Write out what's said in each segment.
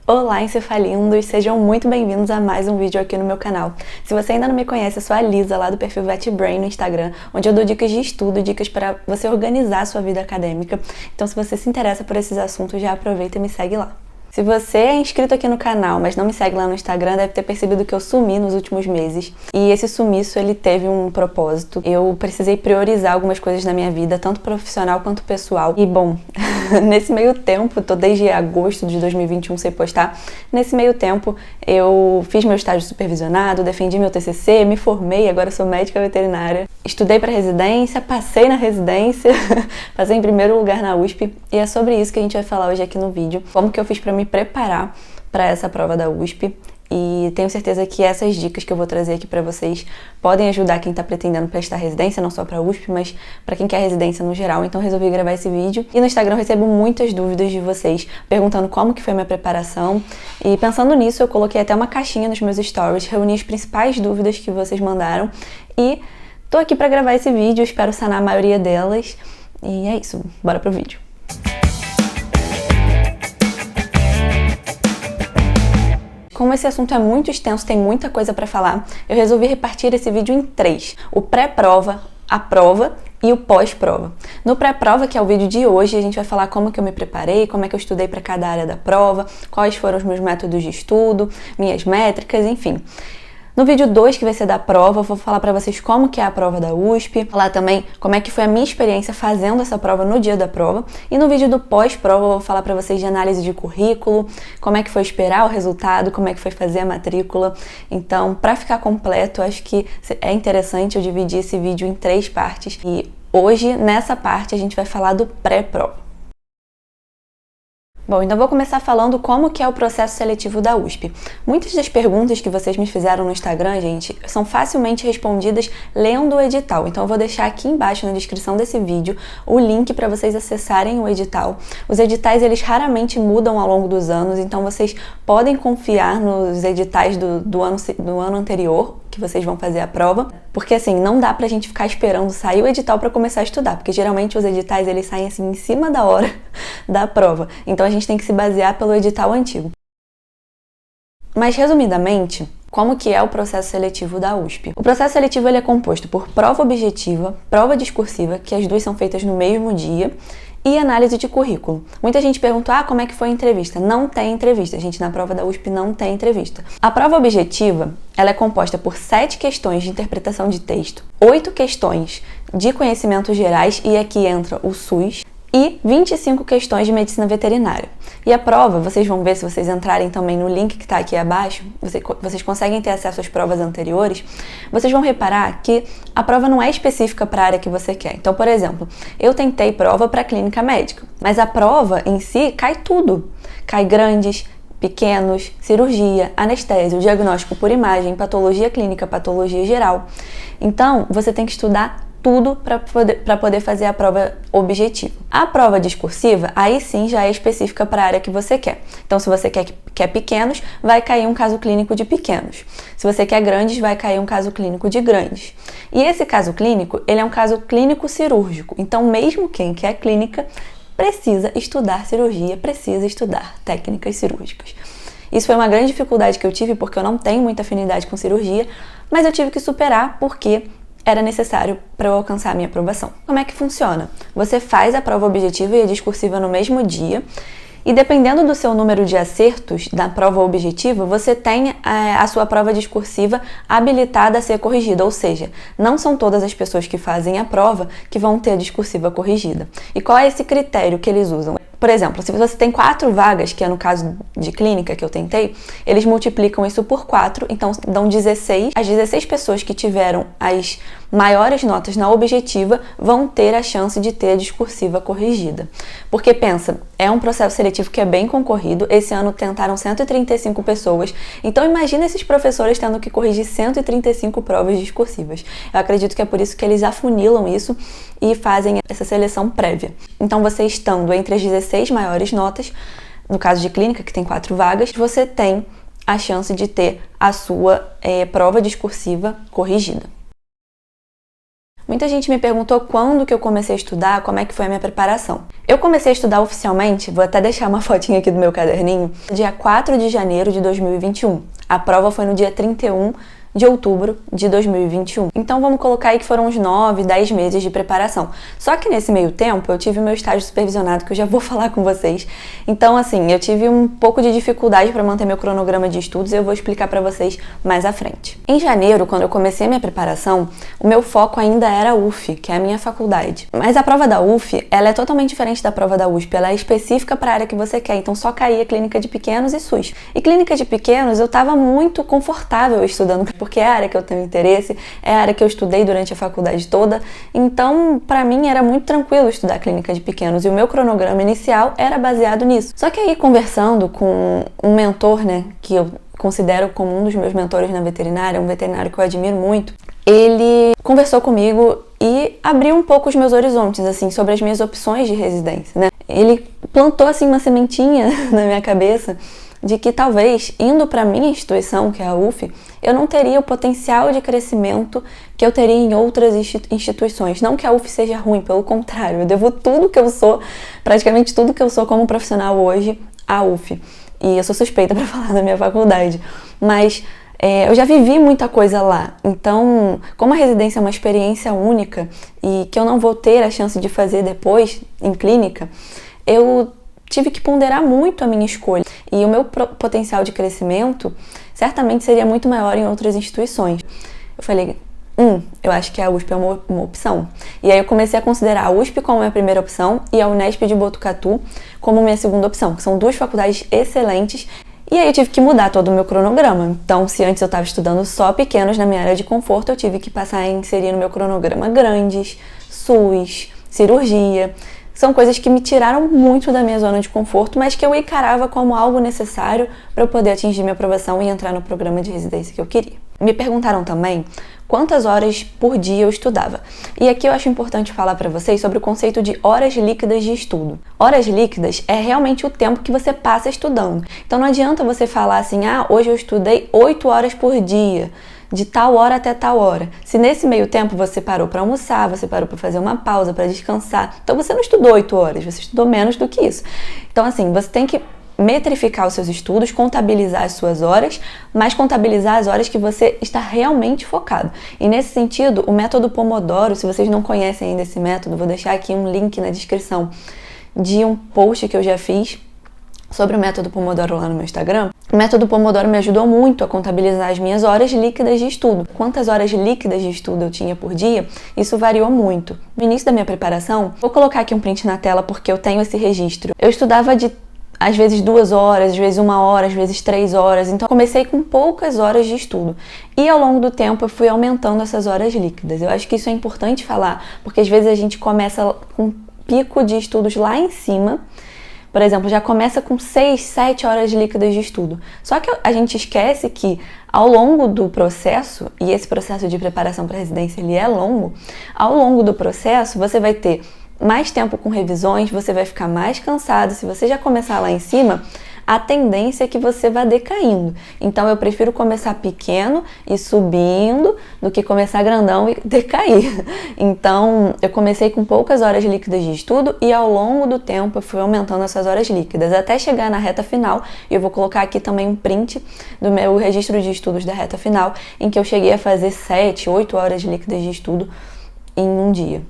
Olá, encefalindos! Sejam muito bem-vindos a mais um vídeo aqui no meu canal. Se você ainda não me conhece, eu sou a Lisa, lá do perfil VetBrain no Instagram, onde eu dou dicas de estudo, dicas para você organizar a sua vida acadêmica. Então, se você se interessa por esses assuntos, já aproveita e me segue lá. Se você é inscrito aqui no canal, mas não me segue lá no Instagram, deve ter percebido que eu sumi nos últimos meses. E esse sumiço, ele teve um propósito. Eu precisei priorizar algumas coisas na minha vida, tanto profissional quanto pessoal. E, bom, nesse meio tempo, tô desde agosto de 2021 sem postar. Nesse meio tempo, eu fiz meu estágio supervisionado, defendi meu TCC, me formei, agora sou médica veterinária. Estudei para residência, passei na residência, passei em primeiro lugar na USP. E é sobre isso que a gente vai falar hoje aqui no vídeo. Como que eu fiz para me preparar para essa prova da USP. E tenho certeza que essas dicas que eu vou trazer aqui para vocês podem ajudar quem está pretendendo prestar residência, não só para a USP, mas para quem quer residência no geral. Então resolvi gravar esse vídeo. E no Instagram eu recebo muitas dúvidas de vocês, perguntando como que foi a minha preparação. E pensando nisso, eu coloquei até uma caixinha nos meus stories, reuni as principais dúvidas que vocês mandaram. E tô aqui para gravar esse vídeo, espero sanar a maioria delas. E é isso, bora pro vídeo. Como esse assunto é muito extenso, tem muita coisa para falar, eu resolvi repartir esse vídeo em 3. O pré-prova, a prova e o pós-prova. No pré-prova, que é o vídeo de hoje, a gente vai falar como que eu me preparei, como é que eu estudei para cada área da prova, quais foram os meus métodos de estudo, minhas métricas, enfim. No vídeo 2, que vai ser da prova, eu vou falar para vocês como que é a prova da USP, falar também como é que foi a minha experiência fazendo essa prova no dia da prova. E no vídeo do pós-prova eu vou falar para vocês de análise de currículo, como é que foi esperar o resultado, como é que foi fazer a matrícula. Então, para ficar completo, acho que é interessante eu dividir esse vídeo em 3 partes. E hoje, nessa parte, a gente vai falar do pré-prova. Bom, então vou começar falando como que é o processo seletivo da USP. Muitas das perguntas que vocês me fizeram no Instagram, gente, são facilmente respondidas lendo o edital. Então eu vou deixar aqui embaixo na descrição desse vídeo o link para vocês acessarem o edital. Os editais, eles raramente mudam ao longo dos anos, então vocês podem confiar nos editais do ano anterior, que vocês vão fazer a prova, porque assim, não dá pra gente ficar esperando sair o edital para começar a estudar, porque geralmente os editais eles saem assim em cima da hora da prova, então a gente tem que se basear pelo edital antigo. Mas resumidamente, como que é o processo seletivo da USP? O processo seletivo ele é composto por prova objetiva, prova discursiva, que as duas são feitas no mesmo dia, e análise de currículo. Muita gente pergunta, como é que foi a entrevista? Não tem entrevista, gente, na prova da USP não tem entrevista. A prova objetiva, ela é composta por 7 questões de interpretação de texto, 8 questões de conhecimentos gerais, e aqui entra o SUS, e 25 questões de medicina veterinária. E a prova, vocês vão ver se vocês entrarem também no link que está aqui abaixo, vocês conseguem ter acesso às provas anteriores, vocês vão reparar que a prova não é específica para a área que você quer. Então, por exemplo, eu tentei prova para clínica médica, mas a prova em si cai tudo. Cai grandes, pequenos, cirurgia, anestésio, diagnóstico por imagem, patologia clínica, patologia geral. Então, você tem que estudar tudo para poder fazer a prova objetiva. A prova discursiva, aí sim já é específica para a área que você quer. Então, se você quer pequenos, vai cair um caso clínico de pequenos. Se você quer grandes, vai cair um caso clínico de grandes. E esse caso clínico, ele é um caso clínico cirúrgico. Então, mesmo quem quer clínica, precisa estudar cirurgia, precisa estudar técnicas cirúrgicas. Isso foi uma grande dificuldade que eu tive, porque eu não tenho muita afinidade com cirurgia, mas eu tive que superar porque era necessário para eu alcançar a minha aprovação. Como é que funciona? Você faz a prova objetiva e a discursiva no mesmo dia, e dependendo do seu número de acertos da prova objetiva, você tem a sua prova discursiva habilitada a ser corrigida, ou seja, não são todas as pessoas que fazem a prova que vão ter a discursiva corrigida. E qual é esse critério que eles usam? Por exemplo, se você tem 4 vagas, que é no caso de clínica que eu tentei, eles multiplicam isso por 4, então dão 16. As 16 pessoas que tiveram as maiores notas na objetiva vão ter a chance de ter a discursiva corrigida. Porque pensa, é um processo seletivo que é bem concorrido, esse ano tentaram 135 pessoas, então imagina esses professores tendo que corrigir 135 provas discursivas. Eu acredito que é por isso que eles afunilam isso e fazem essa seleção prévia. Então você estando entre as 16 maiores notas, no caso de clínica, que tem 4 vagas, você tem a chance de ter a sua prova discursiva corrigida. Muita gente me perguntou quando que eu comecei a estudar, como é que foi a minha preparação. Eu comecei a estudar oficialmente, vou até deixar uma fotinha aqui do meu caderninho, dia 4 de janeiro de 2021. A prova foi no dia 31 de outubro de 2021. Então vamos colocar aí que foram uns 9, 10 meses de preparação. Só que nesse meio tempo eu tive meu estágio supervisionado, que eu já vou falar com vocês. Então assim, eu tive um pouco de dificuldade para manter meu cronograma de estudos e eu vou explicar para vocês mais à frente. Em janeiro, quando eu comecei a minha preparação, o meu foco ainda era a UF, que é a minha faculdade. Mas a prova da UF, ela é totalmente diferente da prova da USP, ela é específica para a área que você quer, então só caía clínica de pequenos e SUS. E clínica de pequenos eu estava muito confortável estudando, porque é a área que eu tenho interesse, é a área que eu estudei durante a faculdade toda, então para mim era muito tranquilo estudar clínica de pequenos e o meu cronograma inicial era baseado nisso. Só que aí conversando com um mentor, né, que eu considero como um dos meus mentores na veterinária, um veterinário que eu admiro muito, ele conversou comigo e abriu um pouco os meus horizontes, assim, sobre as minhas opções de residência, né? Ele plantou, assim, uma sementinha na minha cabeça de que talvez, indo para a minha instituição, que é a UF, eu não teria o potencial de crescimento que eu teria em outras instituições. Não que a UF seja ruim, pelo contrário, eu devo tudo que eu sou, praticamente tudo que eu sou como profissional hoje, à UF. E eu sou suspeita para falar da minha faculdade, mas eu já vivi muita coisa lá. Então, como a residência é uma experiência única e que eu não vou ter a chance de fazer depois em clínica, eu tive que ponderar muito a minha escolha. E o meu potencial de crescimento certamente seria muito maior em outras instituições. Eu falei, eu acho que a USP é uma opção. E aí eu comecei a considerar a USP como minha primeira opção e a Unesp de Botucatu como minha segunda opção, que são duas faculdades excelentes. E aí eu tive que mudar todo o meu cronograma. Então, se antes eu estava estudando só pequenos na minha área de conforto, eu tive que passar a inserir no meu cronograma grandes, SUS, cirurgia. São coisas que me tiraram muito da minha zona de conforto, mas que eu encarava como algo necessário para eu poder atingir minha aprovação e entrar no programa de residência que eu queria. Me perguntaram também quantas horas por dia eu estudava. E aqui eu acho importante falar para vocês sobre o conceito de horas líquidas de estudo. Horas líquidas é realmente o tempo que você passa estudando. Então não adianta você falar assim, hoje eu estudei 8 horas por dia, de tal hora até tal hora. Se nesse meio tempo você parou para almoçar, você parou para fazer uma pausa, para descansar, então você não estudou 8 horas, você estudou menos do que isso. Então assim, você tem que metrificar os seus estudos, contabilizar as suas horas, mas contabilizar as horas que você está realmente focado. E nesse sentido, o método Pomodoro, se vocês não conhecem ainda esse método, vou deixar aqui um link na descrição de um post que eu já fiz sobre o método Pomodoro lá no meu Instagram. O método Pomodoro me ajudou muito a contabilizar as minhas horas líquidas de estudo. Quantas horas líquidas de estudo eu tinha por dia, isso variou muito. No início da minha preparação, vou colocar aqui um print na tela porque eu tenho esse registro. Eu estudava às vezes 2 horas, às vezes 1 hora, às vezes 3 horas. Então, comecei com poucas horas de estudo. E ao longo do tempo, eu fui aumentando essas horas líquidas. Eu acho que isso é importante falar, porque às vezes a gente começa com um pico de estudos lá em cima. Por exemplo, já começa com 6, 7 horas líquidas de estudo. Só que a gente esquece que ao longo do processo, e esse processo de preparação para residência ele é longo, ao longo do processo você vai ter mais tempo com revisões, você vai ficar mais cansado. Se você já começar lá em cima, a tendência é que você vá decaindo. Então eu prefiro começar pequeno e subindo do que começar grandão e decair. Então eu comecei com poucas horas líquidas de estudo e ao longo do tempo eu fui aumentando essas horas líquidas até chegar na reta final. E eu vou colocar aqui também um print do meu registro de estudos da reta final, em que eu cheguei a fazer 7, 8 horas líquidas de estudo em um dia.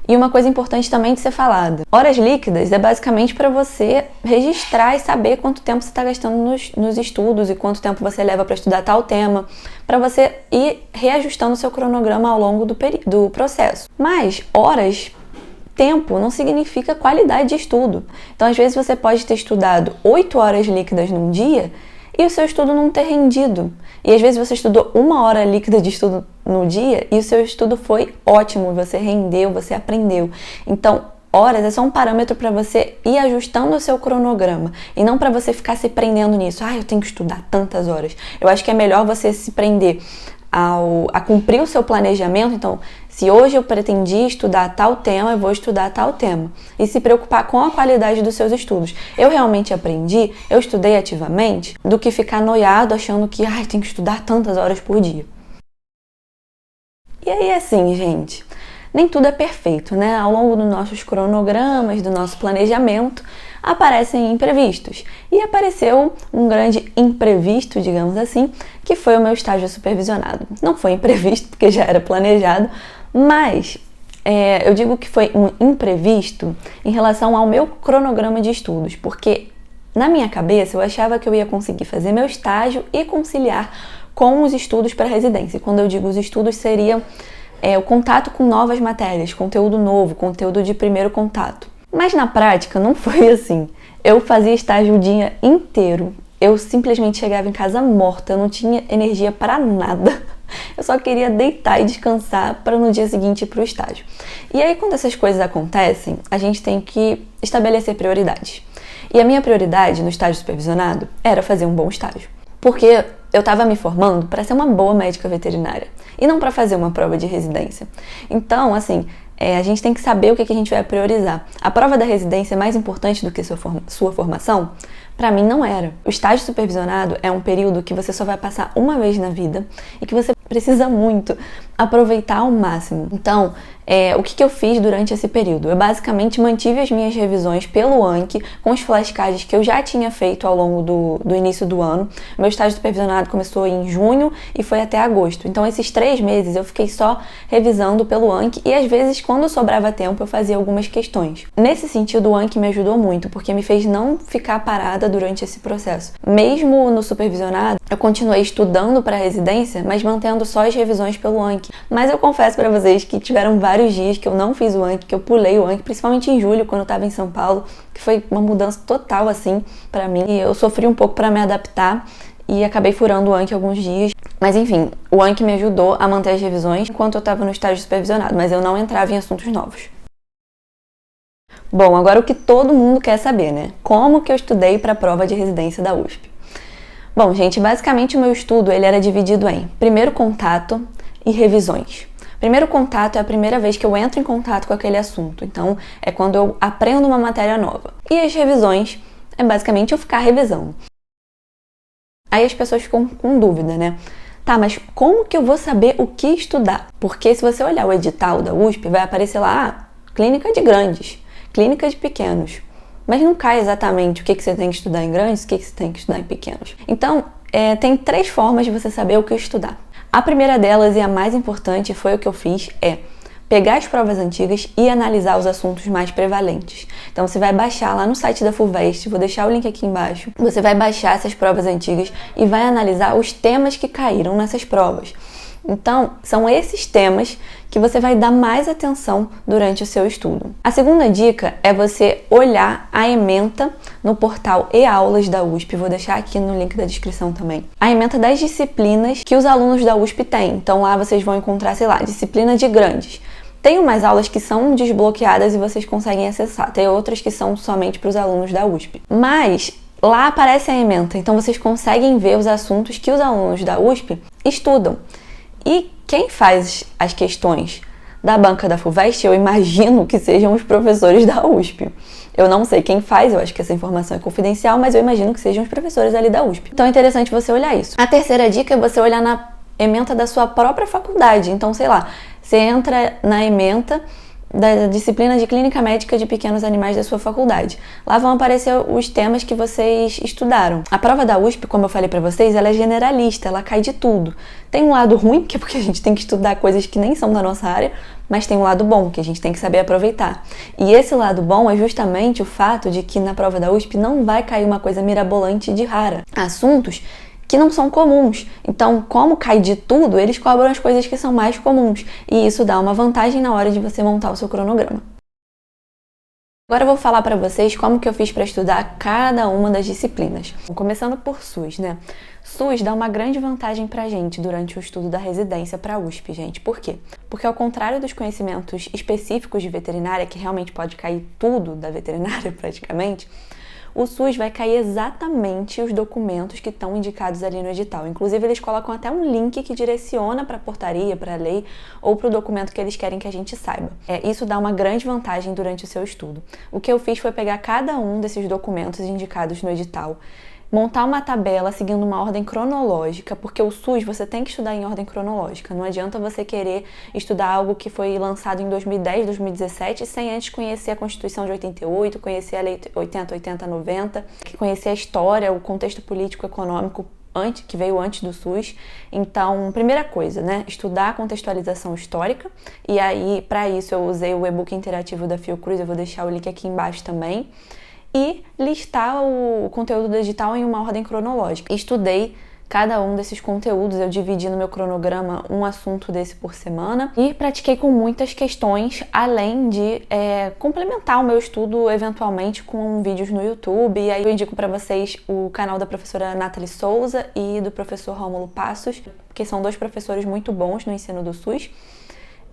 E uma coisa importante também de ser falada. Horas líquidas é basicamente para você registrar e saber quanto tempo você está gastando nos estudos e quanto tempo você leva para estudar tal tema, para você ir reajustando o seu cronograma ao longo do processo. Mas tempo não significa qualidade de estudo. Então, às vezes você pode ter estudado 8 horas líquidas num dia e o seu estudo não ter rendido. E às vezes você estudou 1 hora líquida de estudo no dia e o seu estudo foi ótimo, você rendeu, você aprendeu. Então, horas é só um parâmetro para você ir ajustando o seu cronograma e não para você ficar se prendendo nisso. Eu tenho que estudar tantas horas. Eu acho que é melhor você se prender a cumprir o seu planejamento. Então, se hoje eu pretendia estudar tal tema, eu vou estudar tal tema. E se preocupar com a qualidade dos seus estudos. Eu realmente aprendi, eu estudei ativamente, do que ficar noiado achando que tenho que estudar tantas horas por dia. E aí, assim, gente, nem tudo é perfeito, né? Ao longo dos nossos cronogramas, do nosso planejamento, aparecem imprevistos. E apareceu um grande imprevisto, digamos assim, que foi o meu estágio supervisionado. Não foi imprevisto, porque já era planejado, mas eu digo que foi um imprevisto em relação ao meu cronograma de estudos, porque na minha cabeça eu achava que eu ia conseguir fazer meu estágio e conciliar com os estudos para residência. Quando eu digo os estudos, seria o contato com novas matérias, conteúdo novo, conteúdo de primeiro contato. Mas na prática não foi assim. Eu fazia estágio o dia inteiro. Eu simplesmente chegava em casa morta, eu não tinha energia para nada. Eu só queria deitar e descansar para no dia seguinte ir para o estágio. E aí, quando essas coisas acontecem, a gente tem que estabelecer prioridades. E a minha prioridade no estágio supervisionado era fazer um bom estágio. Porque eu estava me formando para ser uma boa médica veterinária e não para fazer uma prova de residência. Então, assim, a gente tem que saber o que a gente vai priorizar. A prova da residência é mais importante do que sua formação? Para mim, não era. O estágio supervisionado é um período que você só vai passar uma vez na vida e que você precisa muito aproveitar ao máximo. Então, o que eu fiz durante esse período? Eu basicamente mantive as minhas revisões pelo Anki com os flashcards que eu já tinha feito ao longo do início do ano. Meu estágio supervisionado começou em junho e foi até agosto. Então, esses 3 meses eu fiquei só revisando pelo Anki e às vezes, quando sobrava tempo, eu fazia algumas questões. Nesse sentido, o Anki me ajudou muito, porque me fez não ficar parada durante esse processo. Mesmo no supervisionado, eu continuei estudando para a residência, mas mantendo só as revisões pelo Anki. Mas eu confesso para vocês que tiveram vários dias que eu não fiz o Anki, que eu pulei o Anki, principalmente em julho, quando eu estava em São Paulo, que foi uma mudança total, assim, para mim. E eu sofri um pouco para me adaptar e acabei furando o Anki alguns dias. Mas enfim, o Anki me ajudou a manter as revisões enquanto eu estava no estágio supervisionado, mas eu não entrava em assuntos novos. Bom, agora o que todo mundo quer saber, né? Como que eu estudei para a prova de residência da USP? Bom, gente, basicamente o meu estudo ele era dividido em primeiro contato e revisões. Primeiro contato é a primeira vez que eu entro em contato com aquele assunto, então é quando eu aprendo uma matéria nova. E as revisões é basicamente eu ficar revisando. Aí as pessoas ficam com dúvida, né? Tá, mas como que eu vou saber o que estudar? Porque se você olhar o edital da USP, vai aparecer lá, clínica de grandes, clínica de pequenos. Mas não cai exatamente o que você tem que estudar em grandes e o que você tem que estudar em pequenos. Então, tem 3 formas de você saber o que estudar. A primeira delas, e a mais importante, foi o que eu fiz, é pegar as provas antigas e analisar os assuntos mais prevalentes. Então, você vai baixar lá no site da FUVEST, vou deixar o link aqui embaixo, você vai baixar essas provas antigas e vai analisar os temas que caíram nessas provas. Então, são esses temas que você vai dar mais atenção durante o seu estudo. A segunda dica é você olhar a ementa no portal e-aulas da USP. Vou deixar aqui no link da descrição também. A ementa das disciplinas que os alunos da USP têm. Então, lá vocês vão encontrar, sei lá, disciplina de grandes. Tem umas aulas que são desbloqueadas e vocês conseguem acessar. Tem outras que são somente para os alunos da USP. Mas lá aparece a ementa, então vocês conseguem ver os assuntos que os alunos da USP estudam. E quem faz as questões da banca da FUVEST, eu imagino que sejam os professores da USP. Eu não sei quem faz, eu acho que essa informação é confidencial, mas eu imagino que sejem os professores ali da USP. Então é interessante você olhar isso. A terceira dica é você olhar na ementa da sua própria faculdade. Então, sei lá, você entra na ementa da disciplina de Clínica Médica de Pequenos Animais da sua faculdade. Lá vão aparecer os temas que vocês estudaram. A prova da USP, como eu falei pra vocês, ela é generalista, ela cai de tudo. Tem um lado ruim, que é porque a gente tem que estudar coisas que nem são da nossa área, mas tem um lado bom, que a gente tem que saber aproveitar. E esse lado bom é justamente o fato de que na prova da USP não vai cair uma coisa mirabolante de rara. Assuntos que não são comuns. Então, como cai de tudo, eles cobram as coisas que são mais comuns. E isso dá uma vantagem na hora de você montar o seu cronograma. Agora eu vou falar para vocês como que eu fiz para estudar cada uma das disciplinas. Começando por SUS, né? SUS dá uma grande vantagem pra gente durante o estudo da residência para a USP, gente. Por quê? Porque ao contrário dos conhecimentos específicos de veterinária, que realmente pode cair tudo da veterinária praticamente, o SUS vai cair exatamente os documentos que estão indicados ali no edital. Inclusive, eles colocam até um link que direciona para a portaria, para a lei ou para o documento que eles querem que a gente saiba. Isso dá uma grande vantagem durante o seu estudo. O que eu fiz foi pegar cada um desses documentos indicados no edital, montar uma tabela seguindo uma ordem cronológica, porque o SUS você tem que estudar em ordem cronológica. Não adianta você querer estudar algo que foi lançado em 2010, 2017, sem antes conhecer a Constituição de 88, conhecer a Lei 80-80-90, conhecer a história, o contexto político, econômico que veio antes do SUS. Então, primeira coisa, né? Estudar a contextualização histórica. E aí, para isso, eu usei o e-book interativo da Fiocruz, eu vou deixar o link aqui embaixo também. E listar o conteúdo do edital em uma ordem cronológica. Estudei cada um desses conteúdos, eu dividi no meu cronograma um assunto desse por semana e pratiquei com muitas questões, além de complementar o meu estudo eventualmente com vídeos no YouTube. E aí eu indico para vocês o canal da professora Nathalie Souza e do professor Rômulo Passos, que são dois professores muito bons no ensino do SUS,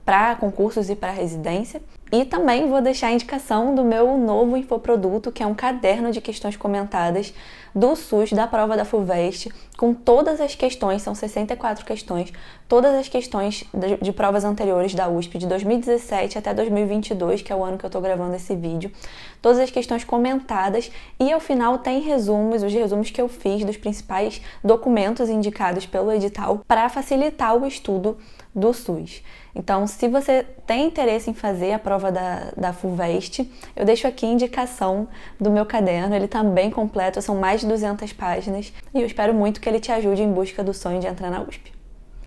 para concursos e para residência. E também vou deixar a indicação do meu novo infoproduto, que é um caderno de questões comentadas do SUS, da prova da FUVEST, com todas as questões, são 64 questões, todas as questões de provas anteriores da USP, de 2017 até 2022, que é o ano que eu tô gravando esse vídeo, todas as questões comentadas, e ao final tem resumos, os resumos que eu fiz dos principais documentos indicados pelo edital para facilitar o estudo do SUS. Então, se você tem interesse em fazer a prova da FUVEST, eu deixo aqui a indicação do meu caderno, ele tá bem completo, são mais de 200 páginas, e eu espero muito que ele te ajude em busca do sonho de entrar na USP.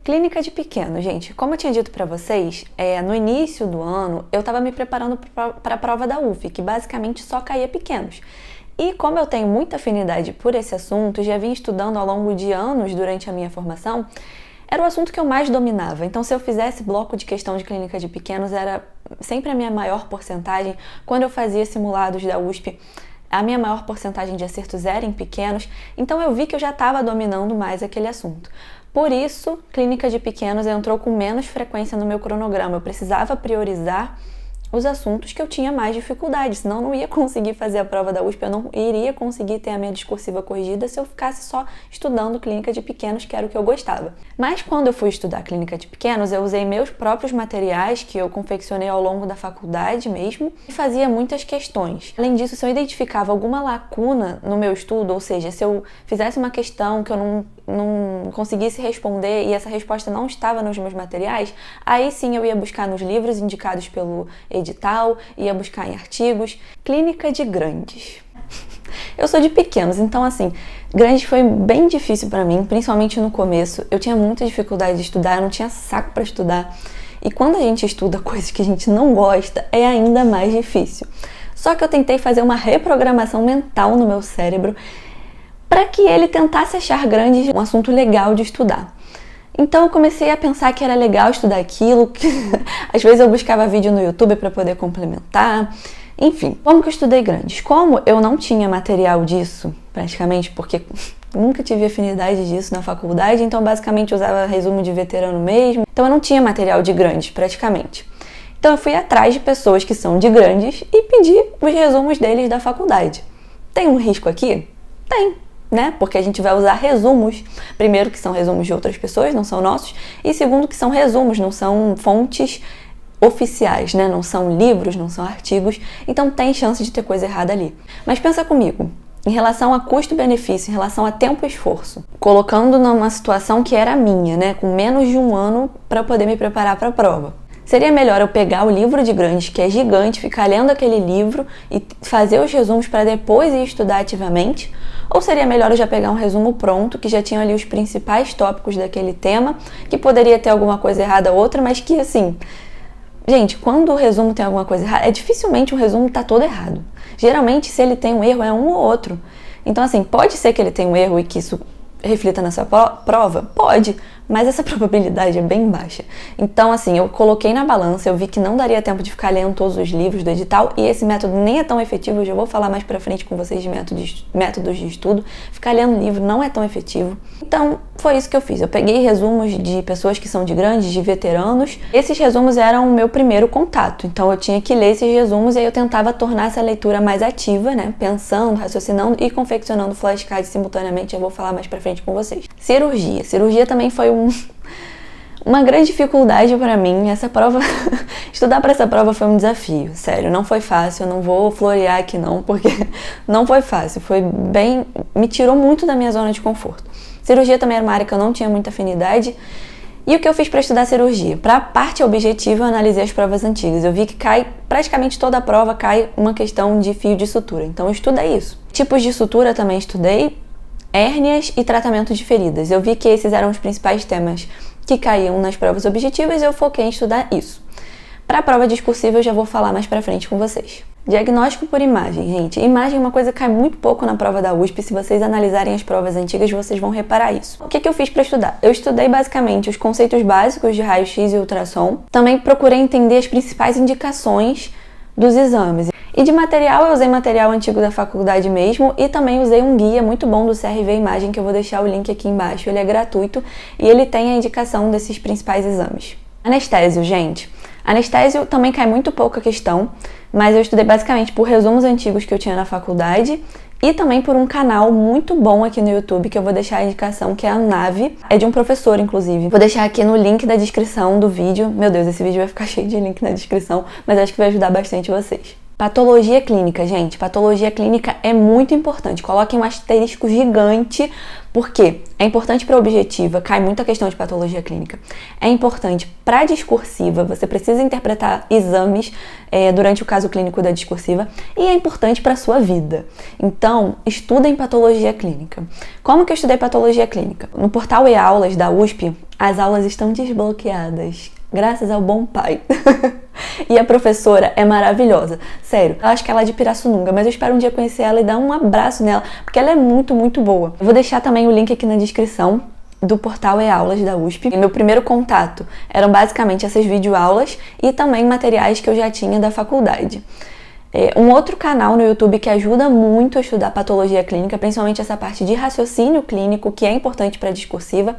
Clínica de pequeno, gente. Como eu tinha dito para vocês, no início do ano, eu estava me preparando para a prova da UF, que basicamente só caía pequenos. E como eu tenho muita afinidade por esse assunto, já vim estudando ao longo de anos durante a minha formação, era o assunto que eu mais dominava. Então, se eu fizesse bloco de questão de clínica de pequenos, era sempre a minha maior porcentagem. Quando eu fazia simulados da USP, a minha maior porcentagem de acertos era em pequenos. Então, eu vi que eu já estava dominando mais aquele assunto. Por isso, clínica de pequenos entrou com menos frequência no meu cronograma. Eu precisava priorizar os assuntos que eu tinha mais dificuldade, senão eu não ia conseguir fazer a prova da USP, eu não iria conseguir ter a minha discursiva corrigida se eu ficasse só estudando clínica de pequenos, que era o que eu gostava. Mas quando eu fui estudar clínica de pequenos, eu usei meus próprios materiais que eu confeccionei ao longo da faculdade mesmo e fazia muitas questões. Além disso, se eu identificava alguma lacuna no meu estudo, ou seja, se eu fizesse uma questão que eu não conseguisse responder e essa resposta não estava nos meus materiais, aí sim eu ia buscar nos livros indicados pelo edital, ia buscar em artigos. Clínica de grandes. Eu sou de pequenos, então assim, grandes foi bem difícil para mim, principalmente no começo. Eu tinha muita dificuldade de estudar, eu não tinha saco para estudar. E quando a gente estuda coisas que a gente não gosta, é ainda mais difícil. Só que eu tentei fazer uma reprogramação mental no meu cérebro para que ele tentasse achar grandes um assunto legal de estudar. Então eu comecei a pensar que era legal estudar aquilo, que às vezes eu buscava vídeo no YouTube para poder complementar. Enfim, como que eu estudei grandes? Como eu não tinha material disso, praticamente, porque nunca tive afinidade disso na faculdade, então basicamente eu usava resumo de veterano mesmo, então eu não tinha material de grandes, praticamente. Então eu fui atrás de pessoas que são de grandes e pedi os resumos deles da faculdade. Tem um risco aqui? Tem, né? Porque a gente vai usar resumos, primeiro que são resumos de outras pessoas, não são nossos, e segundo que são resumos, não são fontes oficiais, né? Não são livros, não são artigos, então tem chance de ter coisa errada ali. Mas pensa comigo, em relação a custo-benefício, em relação a tempo e esforço, colocando numa situação que era minha, né? Com menos de um ano para poder me preparar para a prova. Seria melhor eu pegar o livro de grandes, que é gigante, ficar lendo aquele livro e fazer os resumos para depois ir estudar ativamente? Ou seria melhor eu já pegar um resumo pronto, que já tinha ali os principais tópicos daquele tema, que poderia ter alguma coisa errada ou outra, mas que assim... Gente, quando o resumo tem alguma coisa errada, dificilmente o resumo tá todo errado. Geralmente, se ele tem um erro, é um ou outro. Então, assim, pode ser que ele tenha um erro e que isso reflita na sua prova? Pode, mas essa probabilidade é bem baixa. Então, assim, eu coloquei na balança, eu vi que não daria tempo de ficar lendo todos os livros do edital, e esse método nem é tão efetivo, eu já vou falar mais pra frente com vocês de métodos de estudo. Ficar lendo livro não é tão efetivo. Então, foi isso que eu fiz. Eu peguei resumos de pessoas que são de grandes, de veteranos. Esses resumos eram o meu primeiro contato, então eu tinha que ler esses resumos e aí eu tentava tornar essa leitura mais ativa, né? Pensando, raciocinando e confeccionando flashcards simultaneamente. Eu vou falar mais pra frente com vocês. Cirurgia. Cirurgia também foi Uma grande dificuldade para mim, essa prova, estudar para essa prova foi um desafio, sério, não foi fácil, eu não vou florear aqui não, porque não foi fácil, me tirou muito da minha zona de conforto. Cirurgia também era uma área que eu não tinha muita afinidade. E o que eu fiz para estudar cirurgia? Para a parte objetiva, eu analisei as provas antigas. Eu vi que praticamente toda a prova cai uma questão de fio de sutura. Então eu estudei isso. Tipos de sutura também estudei, hérnias e tratamento de feridas. Eu vi que esses eram os principais temas que caíam nas provas objetivas e eu foquei em estudar isso. Para a prova discursiva eu já vou falar mais pra frente com vocês. Diagnóstico por imagem, gente. Imagem é uma coisa que cai muito pouco na prova da USP. Se vocês analisarem as provas antigas, vocês vão reparar isso. O que eu fiz para estudar? Eu estudei basicamente os conceitos básicos de raio-x e ultrassom. Também procurei entender as principais indicações dos exames. E de material, eu usei material antigo da faculdade mesmo e também usei um guia muito bom do CRV Imagem, que eu vou deixar o link aqui embaixo. Ele é gratuito e ele tem a indicação desses principais exames. Anestésio, gente. Anestésio também cai muito pouco a questão, mas eu estudei basicamente por resumos antigos que eu tinha na faculdade e também por um canal muito bom aqui no YouTube, que eu vou deixar a indicação, que é a Nave. É de um professor, inclusive. Vou deixar aqui no link da descrição do vídeo. Meu Deus, esse vídeo vai ficar cheio de link na descrição, mas acho que vai ajudar bastante vocês. Patologia clínica, gente. Patologia clínica é muito importante. Coloquem um asterisco gigante, porque é importante para a objetiva, cai muito a questão de patologia clínica. É importante para a discursiva, você precisa interpretar exames durante o caso clínico da discursiva, e é importante para a sua vida. Então, estudem patologia clínica. Como que eu estudei patologia clínica? No portal e-aulas da USP, as aulas estão desbloqueadas, graças ao bom pai. E a professora é maravilhosa, sério. Eu acho que ela é de Pirassununga, mas eu espero um dia conhecer ela e dar um abraço nela, porque ela é muito, muito boa. Eu vou deixar também o link aqui na descrição do portal e-aulas da USP. E meu primeiro contato eram basicamente essas videoaulas e também materiais que eu já tinha da faculdade. Um outro canal no YouTube que ajuda muito a estudar patologia clínica, principalmente essa parte de raciocínio clínico, que é importante para a discursiva,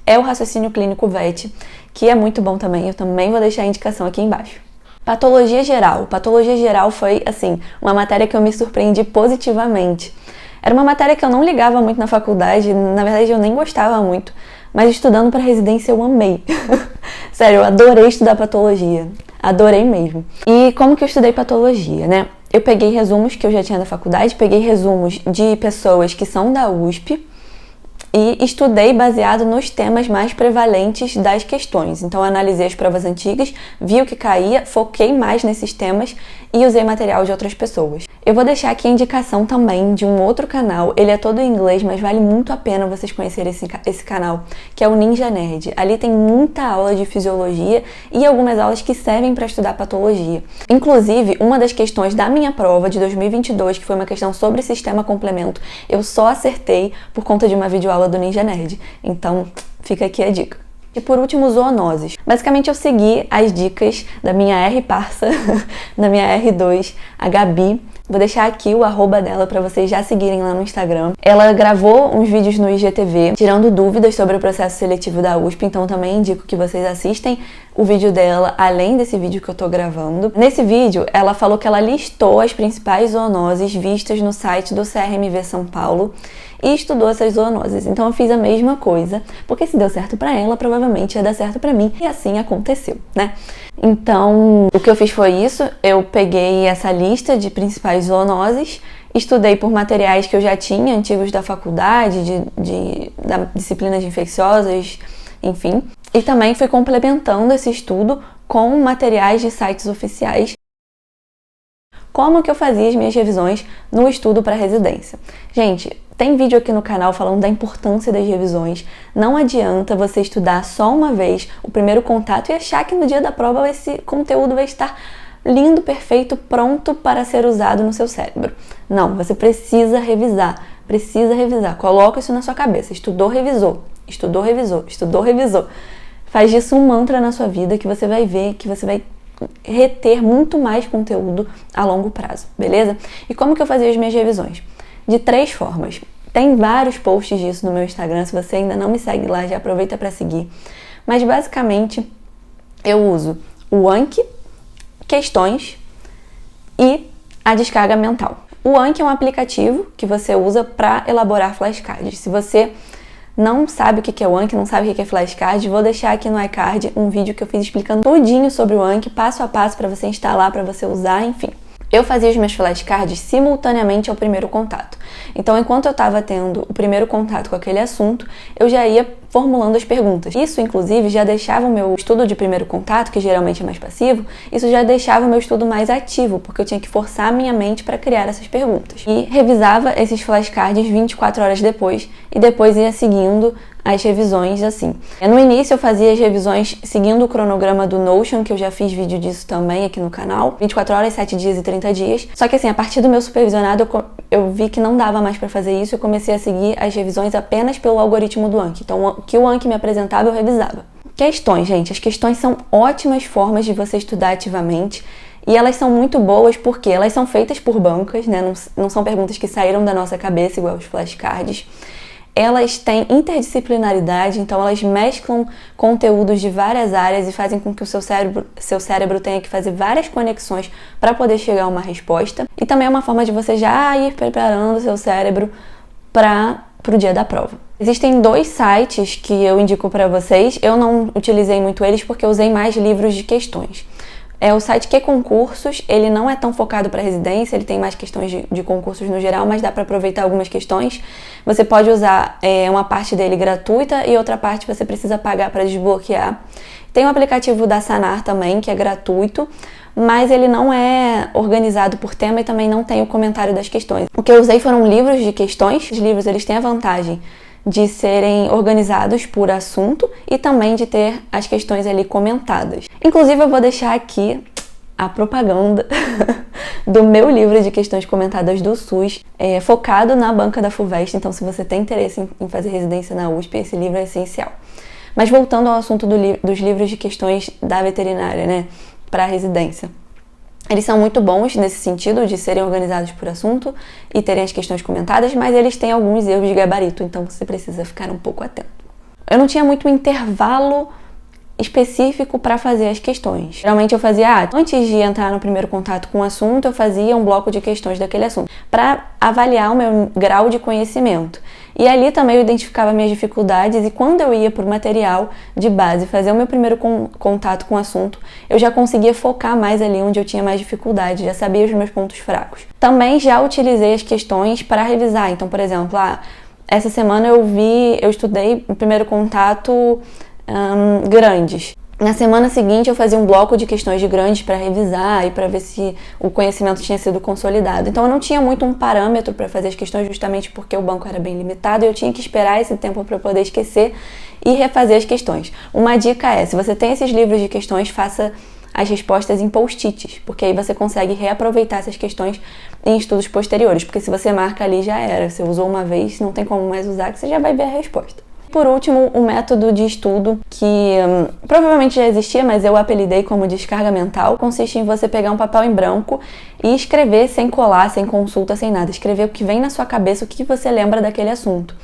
é o Raciocínio Clínico VET, que é muito bom também. Eu também vou deixar a indicação aqui embaixo. Patologia geral. Patologia geral foi, assim, uma matéria que eu me surpreendi positivamente. Era uma matéria que eu não ligava muito na faculdade, na verdade eu nem gostava muito, mas estudando para residência eu amei. Sério, eu adorei estudar patologia. Adorei mesmo. E como que eu estudei patologia, né? Eu peguei resumos que eu já tinha da faculdade, peguei resumos de pessoas que são da USP, e estudei baseado nos temas mais prevalentes das questões. Então, eu analisei as provas antigas, vi o que caía, foquei mais nesses temas e usei material de outras pessoas. Eu vou deixar aqui a indicação também de um outro canal. Ele é todo em inglês, mas vale muito a pena vocês conhecerem esse canal, que é o Ninja Nerd. Ali tem muita aula de fisiologia e algumas aulas que servem para estudar patologia. Inclusive, uma das questões da minha prova de 2022, que foi uma questão sobre sistema complemento, eu só acertei por conta de uma videoaula do Ninja Nerd. Então, fica aqui a dica. E por último, zoonoses. Basicamente, eu segui as dicas da minha R-parça, da minha R2, a Gabi. Vou deixar aqui o arroba dela para vocês já seguirem lá no Instagram. Ela gravou uns vídeos no IGTV tirando dúvidas sobre o processo seletivo da USP, então também indico que vocês assistem o vídeo dela, além desse vídeo que eu tô gravando. Nesse vídeo, ela falou que ela listou as principais zoonoses vistas no site do CRMV São Paulo e estudou essas zoonoses. Então eu fiz a mesma coisa, porque se deu certo pra ela, provavelmente ia dar certo pra mim, e assim aconteceu, né? Então, o que eu fiz foi isso, eu peguei essa lista de principais zoonoses, estudei por materiais que eu já tinha, antigos da faculdade, da disciplina de infecciosas, enfim, e também fui complementando esse estudo com materiais de sites oficiais. Como que eu fazia as minhas revisões no estudo para residência? Gente, tem vídeo aqui no canal falando da importância das revisões. Não adianta você estudar só uma vez o primeiro contato e achar que no dia da prova esse conteúdo vai estar lindo, perfeito, pronto para ser usado no seu cérebro. Não, você precisa revisar. Precisa revisar. Coloca isso na sua cabeça. Estudou, revisou. Estudou, revisou. Estudou, revisou. Faz disso um mantra na sua vida que você vai ver, que você vai reter muito mais conteúdo a longo prazo, beleza? E como que eu fazia as minhas revisões? De 3 formas. Tem vários posts disso no meu Instagram, se você ainda não me segue lá, já aproveita para seguir. Mas basicamente eu uso o Anki, questões e a descarga mental. O Anki é um aplicativo que você usa para elaborar flashcards. Se você não sabe o que é o Anki, não sabe o que é flashcard, vou deixar aqui no iCard um vídeo que eu fiz explicando tudinho sobre o Anki, passo a passo para você instalar, para você usar, enfim. Eu fazia os meus flashcards simultaneamente ao primeiro contato. Então, enquanto eu estava tendo o primeiro contato com aquele assunto, eu já ia formulando as perguntas. Isso, inclusive, já deixava o meu estudo de primeiro contato, que geralmente é mais passivo, isso já deixava o meu estudo mais ativo, porque eu tinha que forçar a minha mente para criar essas perguntas. E revisava esses flashcards 24 horas depois, e depois ia seguindo as revisões assim. No início eu fazia as revisões seguindo o cronograma do Notion, que eu já fiz vídeo disso também aqui no canal, 24 horas, 7 dias e 30 dias. Só que assim, a partir do meu supervisionado eu vi que não dava mais para fazer isso, eu comecei a seguir as revisões apenas pelo algoritmo do Anki. Então, o que o Anki me apresentava, eu revisava. Questões, gente. As questões são ótimas formas de você estudar ativamente. E elas são muito boas porque elas são feitas por bancas, né? Não são perguntas que saíram da nossa cabeça igual os flashcards. Elas têm interdisciplinaridade, então elas mesclam conteúdos de várias áreas e fazem com que o seu cérebro tenha que fazer várias conexões para poder chegar a uma resposta. E também é uma forma de você já ir preparando o seu cérebro para o dia da prova. Existem 2 sites que eu indico para vocês. Eu não utilizei muito eles porque eu usei mais livros de questões. É o site QConcursos, ele não é tão focado para residência, ele tem mais questões de concursos no geral, mas dá para aproveitar algumas questões. Você pode usar uma parte dele gratuita e outra parte você precisa pagar para desbloquear. Tem o aplicativo da Sanar também, que é gratuito, mas ele não é organizado por tema e também não tem o comentário das questões. O que eu usei foram livros de questões. Os livros eles têm a vantagem de serem organizados por assunto e também de ter as questões ali comentadas. Inclusive, eu vou deixar aqui a propaganda do meu livro de questões comentadas do SUS, focado na banca da FUVEST. Então, se você tem interesse em fazer residência na USP, esse livro é essencial. Mas voltando ao assunto dos livros de questões da veterinária, né, para residência. Eles são muito bons nesse sentido de serem organizados por assunto e terem as questões comentadas, mas eles têm alguns erros de gabarito, então você precisa ficar um pouco atento. Eu não tinha muito intervalo específico para fazer as questões. Geralmente eu fazia, antes de entrar no primeiro contato com o assunto, eu fazia um bloco de questões daquele assunto, para avaliar o meu grau de conhecimento. E ali também eu identificava minhas dificuldades e quando eu ia por material de base fazer o meu primeiro contato com o assunto, eu já conseguia focar mais ali onde eu tinha mais dificuldade, já sabia os meus pontos fracos. Também já utilizei as questões para revisar. Então, por exemplo, essa semana eu estudei o primeiro contato grandes. Na semana seguinte eu fazia um bloco de questões de grandes para revisar e para ver se o conhecimento tinha sido consolidado. Então eu não tinha muito um parâmetro para fazer as questões justamente porque o banco era bem limitado e eu tinha que esperar esse tempo para poder esquecer e refazer as questões. Uma dica é, se você tem esses livros de questões, faça as respostas em post-its, porque aí você consegue reaproveitar essas questões em estudos posteriores, porque se você marca ali já era, você usou uma vez, não tem como mais usar, que você já vai ver a resposta. Por último, o método de estudo que provavelmente já existia, mas eu apelidei como descarga mental, consiste em você pegar um papel em branco e escrever sem colar, sem consulta, sem nada. Escrever o que vem na sua cabeça, o que você lembra daquele assunto.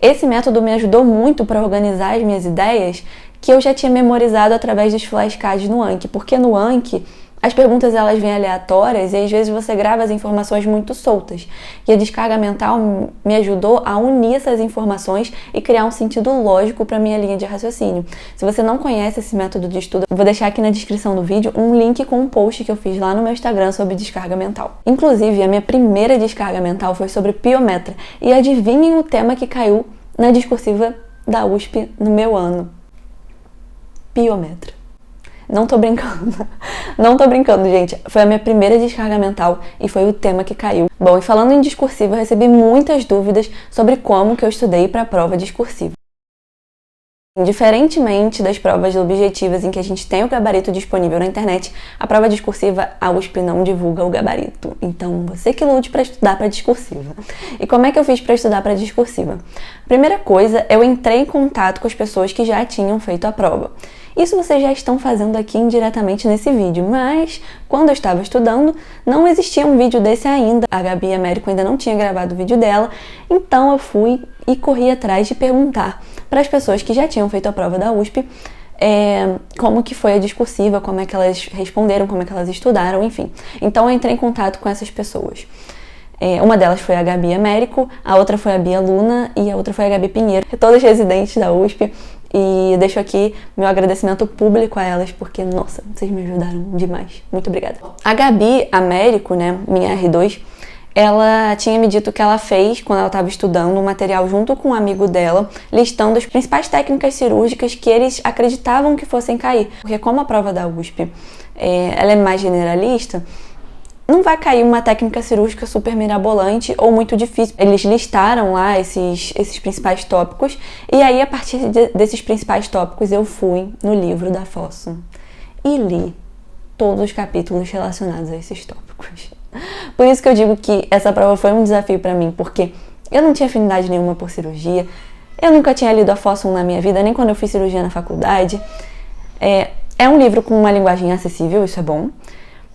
Esse método me ajudou muito para organizar as minhas ideias que eu já tinha memorizado através dos flashcards no Anki, porque no Anki as perguntas elas vêm aleatórias e às vezes você grava as informações muito soltas. E a descarga mental me ajudou a unir essas informações e criar um sentido lógico para minha linha de raciocínio. Se você não conhece esse método de estudo, eu vou deixar aqui na descrição do vídeo um link com um post que eu fiz lá no meu Instagram sobre descarga mental. Inclusive, a minha primeira descarga mental foi sobre piometra. E adivinhem o tema que caiu na discursiva da USP no meu ano. Piometra. Não tô brincando, gente. Foi a minha primeira descarga mental e foi o tema que caiu. Bom, e falando em discursiva, eu recebi muitas dúvidas sobre como que eu estudei para a prova discursiva. Diferentemente das provas objetivas em que a gente tem o gabarito disponível na internet, a prova discursiva, a USP não divulga o gabarito. Então, você que lute para estudar para discursiva. E como é que eu fiz para estudar para discursiva? Primeira coisa, eu entrei em contato com as pessoas que já tinham feito a prova. Isso vocês já estão fazendo aqui indiretamente nesse vídeo, mas quando eu estava estudando, não existia um vídeo desse ainda. A Gabi Américo ainda não tinha gravado o vídeo dela, então eu fui e corri atrás de perguntar para as pessoas que já tinham feito a prova da USP como que foi a discursiva, como é que elas responderam, como é que elas estudaram, enfim. Então eu entrei em contato com essas pessoas. Uma delas foi a Gabi Américo, a outra foi a Bia Luna e a outra foi a Gabi Pinheiro, todas residentes da USP. E deixo aqui meu agradecimento público a elas, porque, nossa, vocês me ajudaram demais. Muito obrigada. A Gabi Américo, né, minha R2, ela tinha me dito que ela fez, quando ela estava estudando, um material junto com um amigo dela, listando as principais técnicas cirúrgicas que eles acreditavam que fossem cair. Porque como a prova da USP ela é mais generalista, não vai cair uma técnica cirúrgica super mirabolante ou muito difícil. Eles listaram lá esses principais tópicos e aí, a partir desses principais tópicos, eu fui no livro da Fossum e li todos os capítulos relacionados a esses tópicos. Por isso que eu digo que essa prova foi um desafio para mim, porque eu não tinha afinidade nenhuma por cirurgia, eu nunca tinha lido a Fossum na minha vida, nem quando eu fiz cirurgia na faculdade. É um livro com uma linguagem acessível, isso é bom.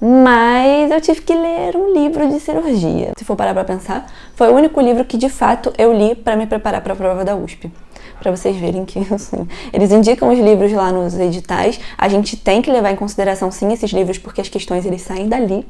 Mas eu tive que ler um livro de cirurgia. Se for parar pra pensar, foi o único livro que de fato eu li para me preparar para a prova da USP. Pra vocês verem que, assim, eles indicam os livros lá nos editais. A gente tem que levar em consideração, sim, esses livros, porque as questões eles saem dali.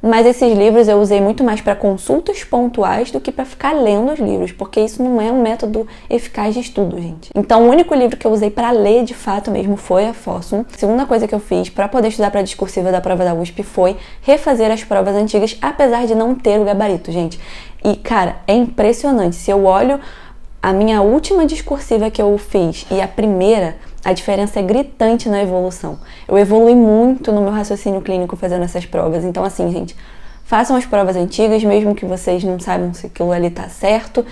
Mas esses livros eu usei muito mais para consultas pontuais do que para ficar lendo os livros, porque isso não é um método eficaz de estudo, gente. Então, o único livro que eu usei para ler de fato mesmo foi a Fossum. A segunda coisa que eu fiz para poder estudar para a discursiva da prova da USP foi refazer as provas antigas, apesar de não ter o gabarito, gente. E, cara, é impressionante. Se eu olho a minha última discursiva que eu fiz e a primeira, a diferença é gritante na evolução. Eu evolui muito no meu raciocínio clínico fazendo essas provas. Então, assim, gente, façam as provas antigas, mesmo que vocês não saibam se aquilo ali tá certo,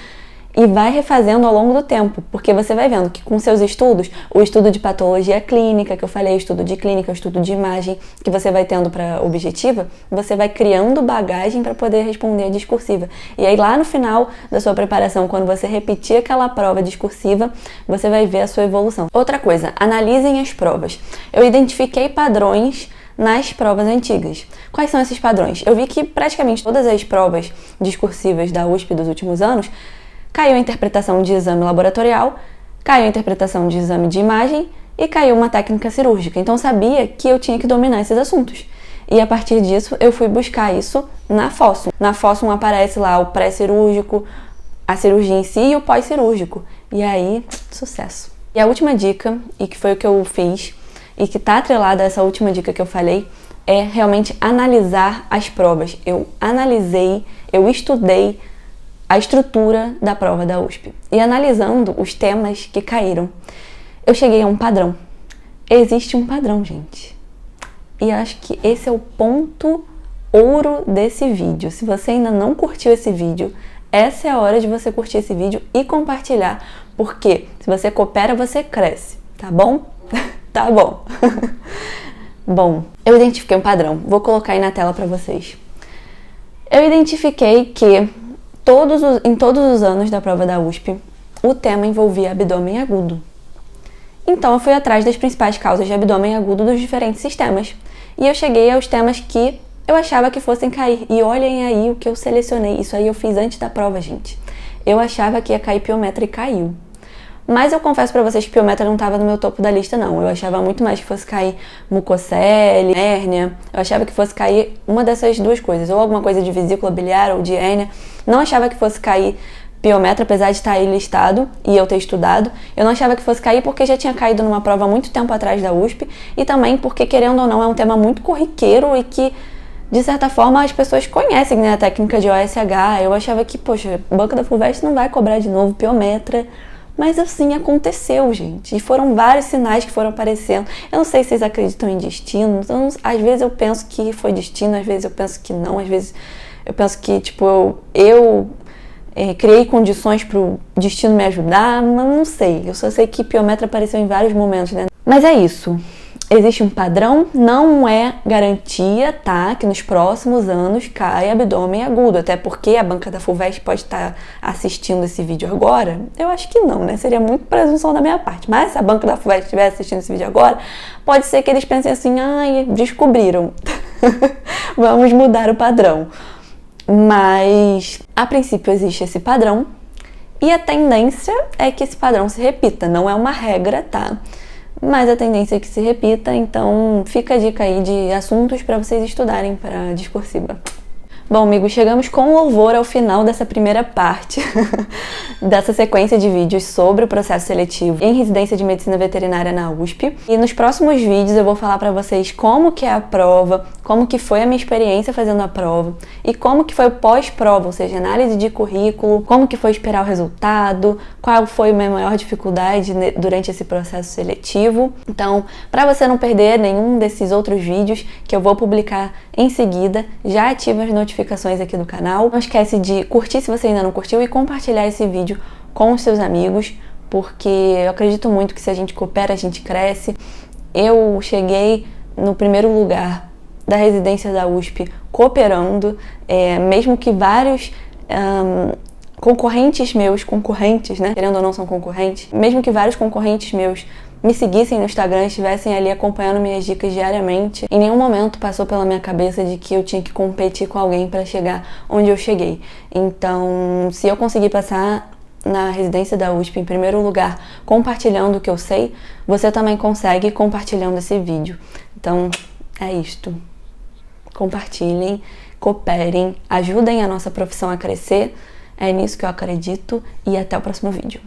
e vai refazendo ao longo do tempo, porque você vai vendo que com seus estudos, o estudo de patologia clínica, que eu falei, o estudo de clínica, o estudo de imagem, que você vai tendo para objetiva, você vai criando bagagem para poder responder a discursiva. E aí lá no final da sua preparação, quando você repetir aquela prova discursiva, você vai ver a sua evolução. Outra coisa, analisem as provas. Eu identifiquei padrões nas provas antigas. Quais são esses padrões? Eu vi que praticamente todas as provas discursivas da USP dos últimos anos caiu a interpretação de exame laboratorial, caiu a interpretação de exame de imagem e caiu uma técnica cirúrgica. Então eu sabia que eu tinha que dominar esses assuntos. E a partir disso eu fui buscar isso na Fossum. Na Fossum aparece lá o pré-cirúrgico, a cirurgia em si e o pós-cirúrgico. E aí, sucesso. E a última dica, e que foi o que eu fiz, e que está atrelada a essa última dica que eu falei, é realmente analisar as provas. Eu analisei, eu estudei a estrutura da prova da USP. E analisando os temas que caíram, eu cheguei a um padrão. Existe um padrão, gente. E acho que esse é o ponto ouro desse vídeo. Se você ainda não curtiu esse vídeo, essa é a hora de você curtir esse vídeo e compartilhar. Porque se você coopera, você cresce. Tá bom? Tá bom. Bom, eu identifiquei um padrão. Vou colocar aí na tela para vocês. Eu identifiquei que em todos os anos da prova da USP, o tema envolvia abdômen agudo. Então eu fui atrás das principais causas de abdômen agudo dos diferentes sistemas. E eu cheguei aos temas que eu achava que fossem cair. E olhem aí o que eu selecionei. Isso aí eu fiz antes da prova, gente. Eu achava que ia cair piometra e caiu. Mas eu confesso pra vocês que piometra não estava no meu topo da lista, não. Eu achava muito mais que fosse cair mucocele, hérnia. Eu achava que fosse cair uma dessas duas coisas. Ou alguma coisa de vesícula biliar ou de hérnia. Não achava que fosse cair piometra, apesar de estar aí listado e eu ter estudado. Eu não achava que fosse cair porque já tinha caído numa prova há muito tempo atrás da USP. E também porque, querendo ou não, é um tema muito corriqueiro e que, de certa forma, as pessoas conhecem, né, a técnica de OSH. Eu achava que, poxa, o Banco da FUVEST não vai cobrar de novo piometra. Mas assim aconteceu, gente. E foram vários sinais que foram aparecendo. Eu não sei se vocês acreditam em destino. Então, às vezes eu penso que foi destino, às vezes eu penso que não. Às vezes eu penso que, tipo, eu criei condições para o destino me ajudar. Mas não sei. Eu só sei que piometra apareceu em vários momentos, né? Mas é isso. Existe um padrão, não é garantia, tá? Que nos próximos anos caia abdômen agudo, até porque a banca da FUVEST pode estar assistindo esse vídeo agora. Eu acho que não, né? Seria muito presunção da minha parte. Mas se a banca da FUVEST estiver assistindo esse vídeo agora, pode ser que eles pensem assim, ai, descobriram. Vamos mudar o padrão. Mas, a princípio, existe esse padrão e a tendência é que esse padrão se repita. Não é uma regra, tá? Mas a tendência é que se repita, então fica a dica aí de assuntos para vocês estudarem para a discursiva. Bom, amigos, chegamos com louvor ao final dessa primeira parte dessa sequência de vídeos sobre o processo seletivo em residência de medicina veterinária na USP. E nos próximos vídeos eu vou falar para vocês como que é a prova, como que foi a minha experiência fazendo a prova e como que foi o pós-prova, ou seja, análise de currículo, como que foi esperar o resultado, qual foi a minha maior dificuldade durante esse processo seletivo. Então, para você não perder nenhum desses outros vídeos que eu vou publicar em seguida, já ativa as notificações aqui do canal. Não esquece de curtir se você ainda não curtiu e compartilhar esse vídeo com os seus amigos, porque eu acredito muito que se a gente coopera, a gente cresce. Eu cheguei no primeiro lugar da residência da USP cooperando, mesmo que vários concorrentes, né, querendo ou não são concorrentes, mesmo que vários concorrentes meus me seguissem no Instagram, estivessem ali acompanhando minhas dicas diariamente, em nenhum momento passou pela minha cabeça de que eu tinha que competir com alguém para chegar onde eu cheguei. Então, se eu conseguir passar na residência da USP em primeiro lugar, compartilhando o que eu sei, você também consegue compartilhando esse vídeo. Então, é isto. Compartilhem, cooperem, ajudem a nossa profissão a crescer. É nisso que eu acredito e até o próximo vídeo.